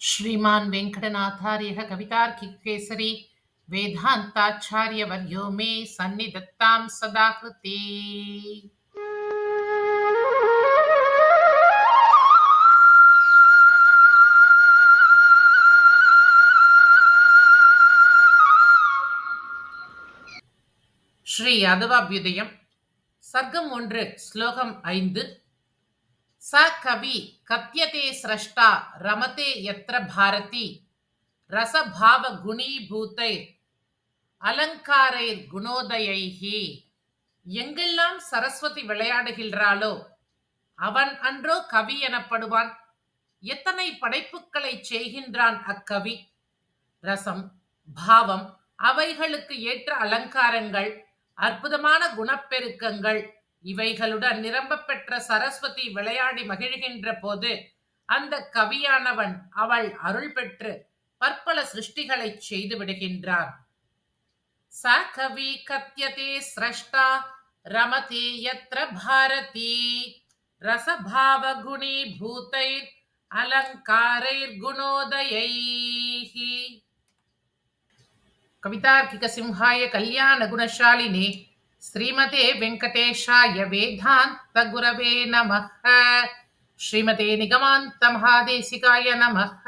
श्रीमान् वेङ्कटनाथार्यः कवितार्किकेसरी वेदान्ताचार्यवर्यो मे सन्निधत्तां सदा कृते। ஸ்ரீ யாதவாபியுதயம் சர்க்கம் 1 ஸ்லோகம் 5. ச கவி கத்யதே ஸ்ரஷ்டா ரமதே யத்ர பாரதி ரசபாவ குணீபூதை அலங்காரைர் குணோதயைஹி. எங்கெல்லாம் சரஸ்வதி விளையாடுகின்றாளோ அவன் அன்றோ கவி எனப்படுவான். எத்தனை படைப்புகளை செய்கின்றான் அக்கவி. ரசம், பாவம், அவைகளுக்கு ஏற்ற அலங்காரங்கள், அற்புதமான குணப்பெருக்கங்கள் இவைகளுடன் நிரம்ப பெற்ற சரஸ்வதி விளையாடி மகிழ்கின்ற போது அந்த கவியானவன் அவள் அருள் பெற்று பற்பல சிருஷ்டிகளை செய்து விடுகின்றான். ச கவி கத்யதே ஸ்ரஷ்டா ரமதே யத்ர பாரதி ரசபாவ குணீபூதைர் அலங்காரைர் குணோதயைஹி. கவிதார்க்கிக சிம்ஹாய கல்யாண குணசாலினே ஸ்ரீமதே வெங்கடேஷாய வேதாந்த குரவே நமஹ. ஸ்ரீமதே நிகமாந்த மகாதேசிகாய நமஹ.